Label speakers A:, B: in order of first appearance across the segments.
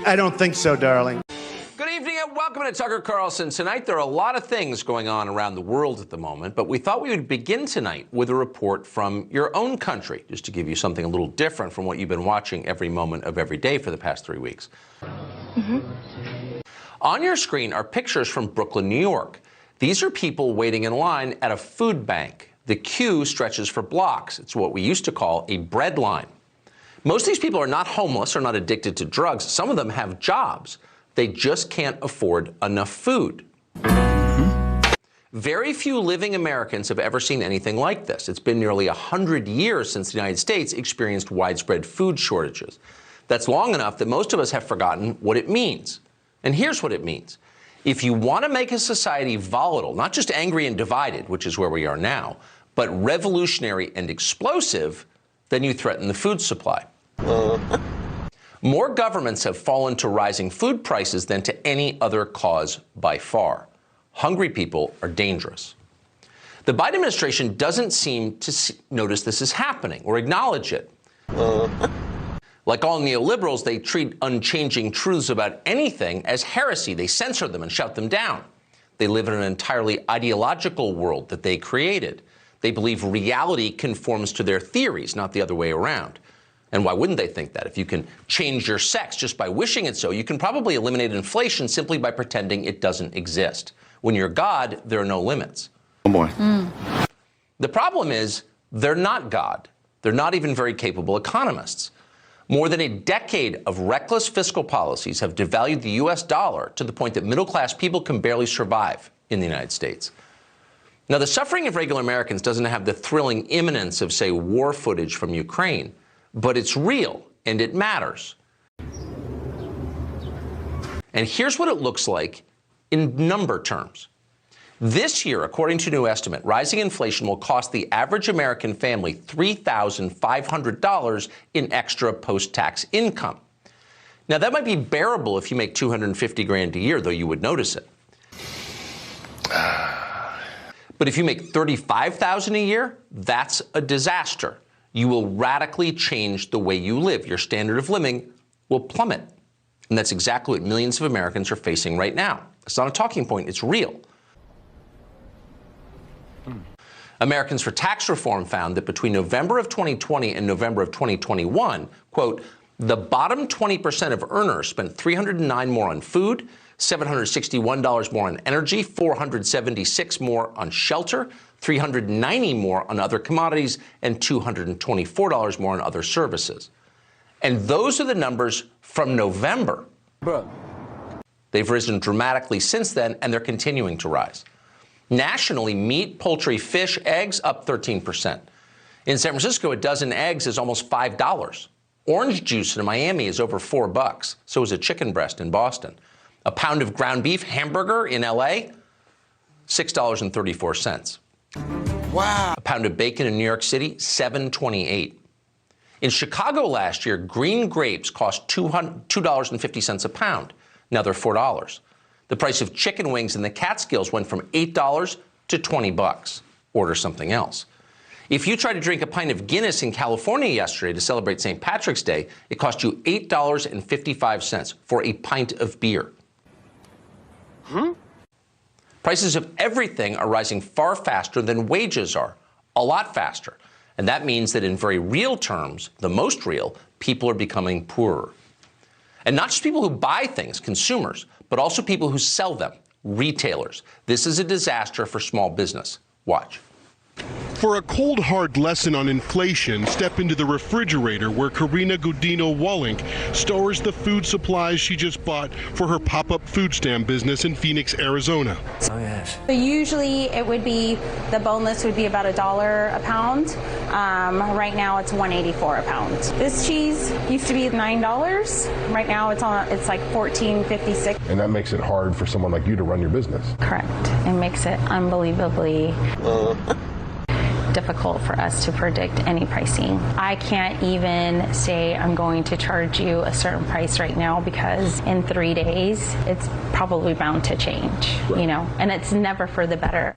A: I don't think so, darling.
B: Good evening and welcome to Tucker Carlson. Tonight, there are a lot of things going on around the world at the moment, but we thought we would begin tonight with a report from your own country, just to give you something a little different from what you've been watching every moment of every day for the past 3 weeks. On your screen are pictures from Brooklyn, New York. These are people waiting in line at a food bank. The queue stretches for blocks. It's what we used to call a bread line. Most of these people are not homeless or not addicted to drugs. Some of them have jobs. They just can't afford enough food. Very few living Americans have ever seen anything like this. It's been nearly 100 years since the United States experienced widespread food shortages. That's long enough that most of us have forgotten what it means. And here's what it means. If you want to make a society volatile, not just angry and divided, which is where we are now, but revolutionary and explosive, then you threaten the food supply. More governments have fallen to rising food prices than to any other cause by far. Hungry people are dangerous. The Biden administration doesn't seem to notice this is happening or acknowledge it. Like all neoliberals, they treat unchanging truths about anything as heresy. They censor them and shout them down. They live in an entirely ideological world that they created. They believe reality conforms to their theories, not the other way around. And why wouldn't they think that? If you can change your sex just by wishing it so, you can probably eliminate inflation simply by pretending it doesn't exist. When you're God, there are no limits.
C: Oh boy.
B: The problem is they're not God. They're not even very capable economists. More than a decade of reckless fiscal policies have devalued the U.S. dollar to the point that middle-class people can barely survive in the United States. Now, the suffering of regular Americans doesn't have the thrilling imminence of, say, war footage from Ukraine, but it's real and it matters. And here's what it looks like in number terms. This year, according to a new estimate, rising inflation will cost the average American family $3,500 in extra post-tax income. Now, that might be bearable if you make $250 grand a year, though you would notice it. But if you make $35,000 a year, that's a disaster. You will radically change the way you live. Your standard of living will plummet. And that's exactly what millions of Americans are facing right now. It's not a talking point, it's real. Americans for Tax Reform found that between November of 2020 and November of 2021, quote, the bottom 20% of earners spent $309 more on food, $761 more on energy, $476 more on shelter, $390 more on other commodities, and $224 more on other services. And those are the numbers from November.
D: Bro.
B: They've risen dramatically since then, and they're continuing to rise. Nationally, meat, poultry, fish, eggs up 13%. In San Francisco, a dozen eggs is almost $5. Orange juice in Miami is over $4. So is a chicken breast in Boston. A pound of ground beef hamburger in LA, $6.34.
D: Wow.
B: A pound of bacon in New York City, $7.28. In Chicago last year, green grapes cost $2.50 a pound. Now they're $4. The price of chicken wings in the Catskills went from $8 to $20. Order something else. If you tried to drink a pint of Guinness in California yesterday to celebrate St. Patrick's Day, it cost you $8.55 for a pint of beer. Prices of everything are rising far faster than wages are, a lot faster. And that means that in very real terms, the most real, people are becoming poorer. And not just people who buy things, consumers, but also people who sell them, retailers. This is a disaster for small business. Watch.
E: For a cold, hard lesson on inflation, step into the refrigerator where Karina Gudino-Wallink stores the food supplies she just bought for her pop-up food stand business in Phoenix, Arizona.
D: Oh, yes.
F: Usually it would be, the boneless would be about $1 a pound. Right now it's $1.84 a pound. This cheese used to be $9. Right now it's like $14.56.
G: And that makes it hard for someone like you to run your business.
F: Correct. It makes it unbelievably difficult for us to predict any pricing. I can't even say I'm going to charge you a certain price right now because in 3 days it's probably bound to change, you know, and it's never for the better.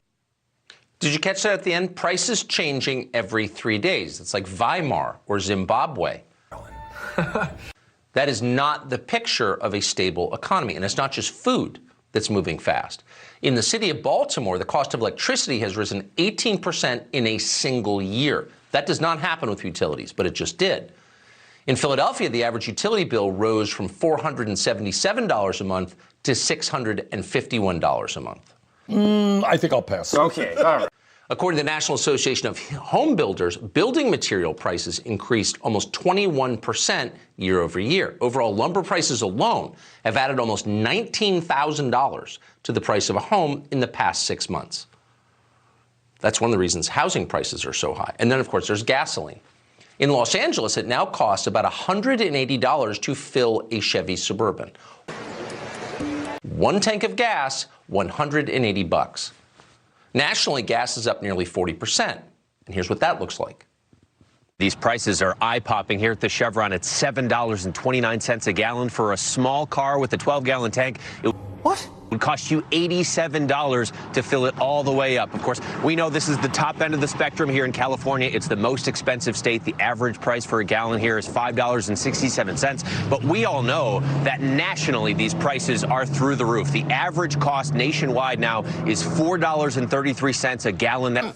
B: Did you catch that at the end? Prices changing every 3 days. It's like Weimar or Zimbabwe. That That is not the picture of a stable economy. And it's not just food that's moving fast. In the city of Baltimore, the cost of electricity has risen 18% in a single year. That does not happen with utilities, but it just did. In Philadelphia, the average utility bill rose from $477 a month to $651 a month.
G: I think I'll pass.
D: Okay, all right.
B: According to the National Association of Home Builders, building material prices increased almost 21% year over year. Overall, lumber prices alone have added almost $19,000 to the price of a home in the past 6 months. That's one of the reasons housing prices are so high. And then, of course, there's gasoline. In Los Angeles, it now costs about $180 to fill a Chevy Suburban. One tank of gas, $180. Nationally, gas is up nearly 40%. And here's what that looks like.
A: These prices are eye-popping here at the Chevron at $7.29 a gallon for a small car with a 12-gallon tank.
D: What?
A: It would cost you $87 to fill it all the way up. Of course, we know this is the top end of the spectrum here in California. It's the most expensive state. The average price for a gallon here is $5.67. But we all know that nationally, these prices are through the roof. The average cost nationwide now is $4.33 a gallon.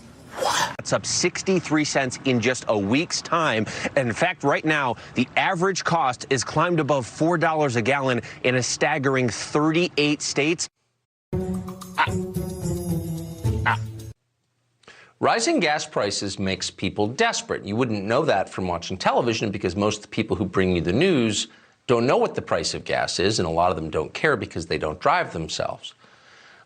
A: That's up 63 cents in just a week's time. And in fact, right now, the average cost is climbed above $4 a gallon in a staggering 38 states.
B: Rising gas prices makes people desperate. You wouldn't know that from watching television because most of the people who bring you the news don't know what the price of gas is, and a lot of them don't care because they don't drive themselves.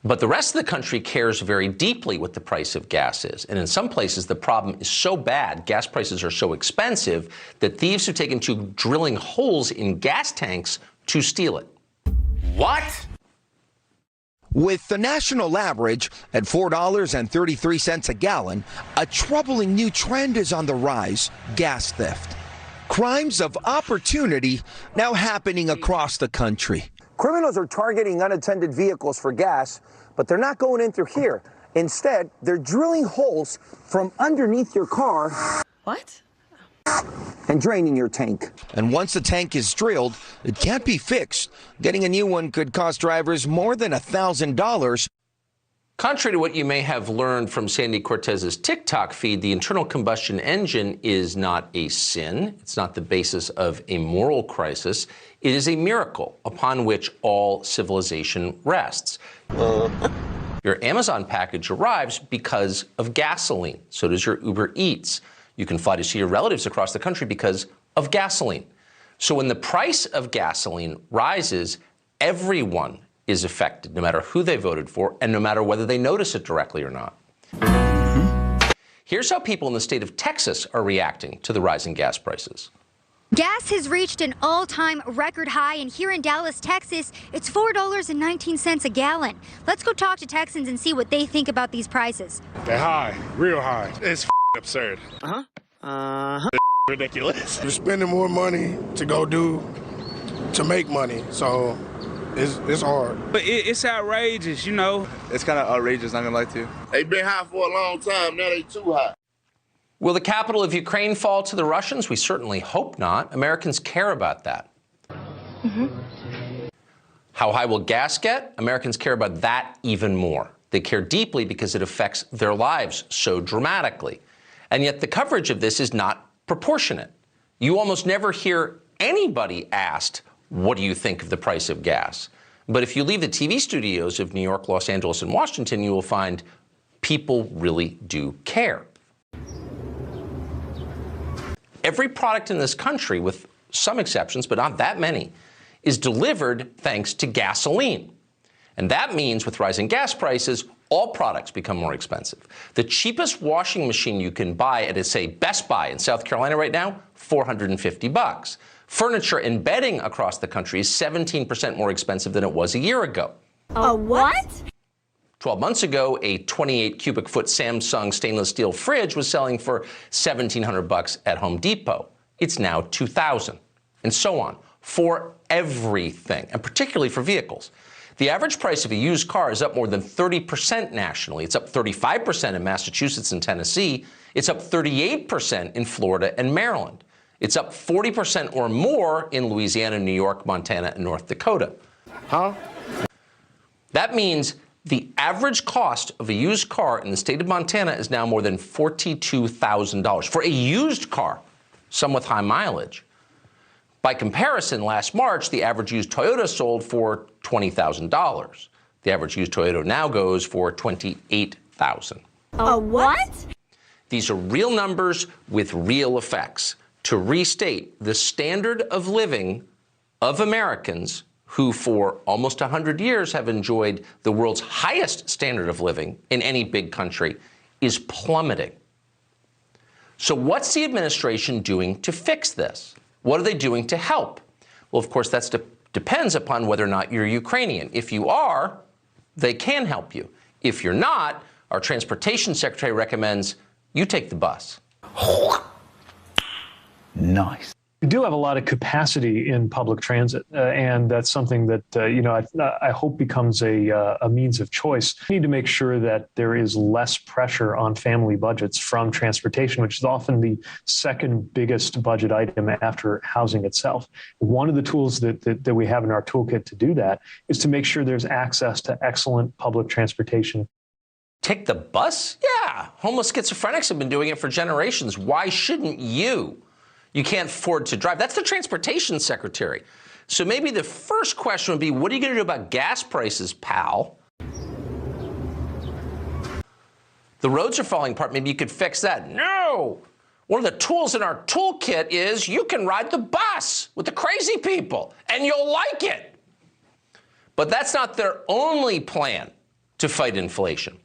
B: But the rest of the country cares very deeply what the price of gas is. And in some places, the problem is so bad, gas prices are so expensive, that thieves have taken to drilling holes in gas tanks to steal it.
D: What?
C: With the national average at $4.33 a gallon, a troubling new trend is on the rise: gas theft. Crimes of opportunity now happening across the country.
H: Criminals are targeting unattended vehicles for gas, but they're not going in through here. Instead, they're drilling holes from underneath your car.
I: What?
H: And draining your tank.
C: And once the tank is drilled, it can't be fixed. Getting a new one could cost drivers more than $1,000.
B: Contrary to what you may have learned from Sandy Cortez's TikTok feed, the internal combustion engine is not a sin. It's not the basis of a moral crisis. It is a miracle upon which all civilization rests. Your Amazon package arrives because of gasoline. So does your Uber Eats. You can fly to see your relatives across the country because of gasoline. So when the price of gasoline rises, everyone is affected, no matter who they voted for and no matter whether they notice it directly or not. Here's how people in the state of Texas are reacting to the rising gas prices.
J: Gas has reached an all-time record high, and here in Dallas, Texas, it's $4.19 a gallon. Let's go talk to Texans and see what they think about these prices.
K: They're high, real high. It's absurd. Ridiculous. You're spending more money to make money, so it's hard.
L: But it's outrageous, you know.
M: It's kind of outrageous, not gonna lie to you.
N: They've been high for a long time, now they too high.
B: Will the capital of Ukraine fall to the Russians? We certainly hope not. Americans care about that. How high will gas get? Americans care about that even more. They care deeply because it affects their lives so dramatically. And yet the coverage of this is not proportionate. You almost never hear anybody asked, what do you think of the price of gas? But if you leave the TV studios of New York, Los Angeles, and Washington, you will find people really do care. Every product in this country, with some exceptions, but not that many, is delivered thanks to gasoline. And that means with rising gas prices, all products become more expensive. The cheapest washing machine you can buy at, say, Best Buy in South Carolina right now, $450. Furniture and bedding across the country is 17% more expensive than it was a year ago.
J: A what?
B: 12 months ago, a 28 cubic foot Samsung stainless steel fridge was selling for $1,700 at Home Depot. It's now $2,000, and so on, for everything, and particularly for vehicles. The average price of a used car is up more than 30% nationally. It's up 35% in Massachusetts and Tennessee. It's up 38% in Florida and Maryland. It's up 40% or more in Louisiana, New York, Montana, and North Dakota.
N: Huh?
B: That means the average cost of a used car in the state of Montana is now more than $42,000 for a used car, some with high mileage. By comparison, last March, the average used Toyota sold for $20,000. The average used Toyota now goes for $28,000.
I: A what?
B: These are real numbers with real effects. To restate, the standard of living of Americans who for almost 100 years have enjoyed the world's highest standard of living in any big country is plummeting. So what's the administration doing to fix this? What are they doing to help? Well, of course, that depends upon whether or not you're Ukrainian. If you are, they can help you. If you're not, our transportation secretary recommends you take the bus.
O: Nice. We do have a lot of capacity in public transit, and that's something that I hope becomes a means of choice. We need to make sure that there is less pressure on family budgets from transportation, which is often the second biggest budget item after housing itself. One of the tools that we have in our toolkit to do that is to make sure there's access to excellent public transportation.
B: Take the bus? Yeah, homeless schizophrenics have been doing it for generations. Why shouldn't you? You can't afford to drive. That's the transportation secretary. So maybe the first question would be, what are you going to do about gas prices, pal? The roads are falling apart. Maybe you could fix that. No! One of the tools in our toolkit is you can ride the bus with the crazy people, and you'll like it. But that's not their only plan to fight inflation.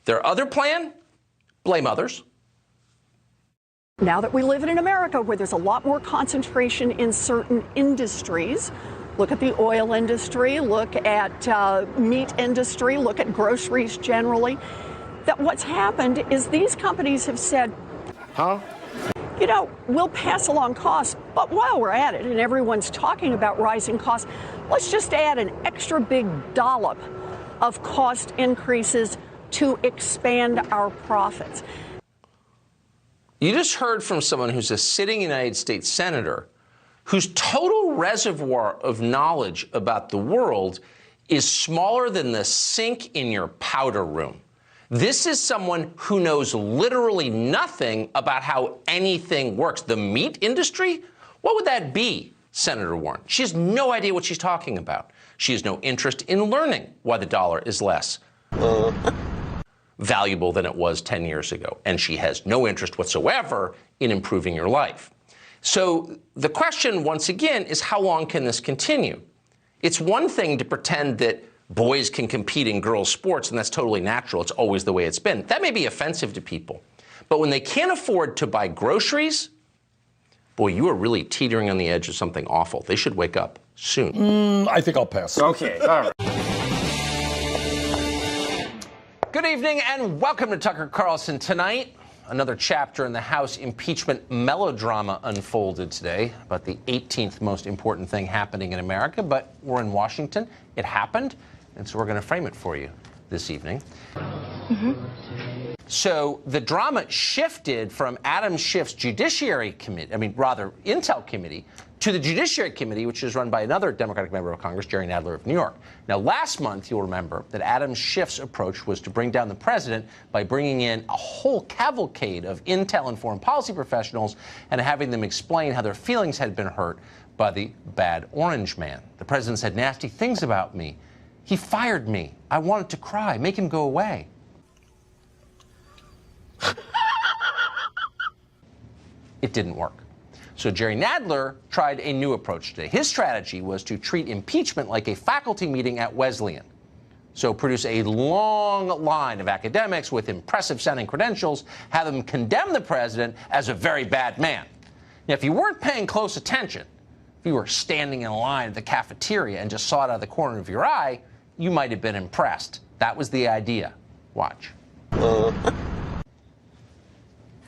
B: Their other plan? Blame others.
P: Now that we live in America where there's a lot more concentration in certain industries, look at the oil industry, look at meat industry, look at groceries generally, that what's happened is these companies have said, we'll pass along costs, but while we're at it and everyone's talking about rising costs, let's just add an extra big dollop of cost increases to expand our profits.
B: You just heard from someone who's a sitting United States senator whose total reservoir of knowledge about the world is smaller than the sink in your powder room. This is someone who knows literally nothing about how anything works. The meat industry? What would that be, Senator Warren? She has no idea what she's talking about. She has no interest in learning why the dollar is less valuable than it was 10 years ago. And she has no interest whatsoever in improving your life. So the question, once again, is how long can this continue? It's one thing to pretend that boys can compete in girls' sports, and that's totally natural. It's always the way it's been. That may be offensive to people. But when they can't afford to buy groceries, boy, you are really teetering on the edge of something awful. They should wake up soon.
G: I think I'll pass.
D: Okay, all right.
B: Good evening and welcome to Tucker Carlson. Tonight, another chapter in the House impeachment melodrama unfolded today about the 18th most important thing happening in America, but we're in Washington. It happened, and so we're going to frame it for you this evening. So the drama shifted from Adam Schiff's Judiciary Committee, Intel Committee, to the Judiciary Committee, which is run by another Democratic member of Congress, Jerry Nadler of New York. Now, last month, you'll remember that Adam Schiff's approach was to bring down the president by bringing in a whole cavalcade of intel and foreign policy professionals and having them explain how their feelings had been hurt by the bad orange man. The president said nasty things about me. He fired me. I wanted to cry. Make him go away. It didn't work. So Jerry Nadler tried a new approach today. His strategy was to treat impeachment like a faculty meeting at Wesleyan. So produce a long line of academics with impressive-sounding credentials, have them condemn the president as a very bad man. Now, if you weren't paying close attention, if you were standing in line at the cafeteria and just saw it out of the corner of your eye, you might have been impressed. That was the idea. Watch.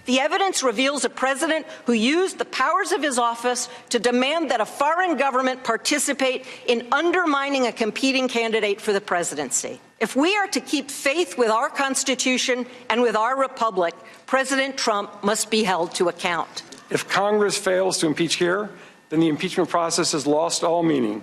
Q: The evidence reveals a president who used the powers of his office to demand that a foreign government participate in undermining a competing candidate for the presidency. If we are to keep faith with our Constitution and with our republic, President Trump must be held to account.
I: If Congress fails to impeach here, then the impeachment process has lost all meaning.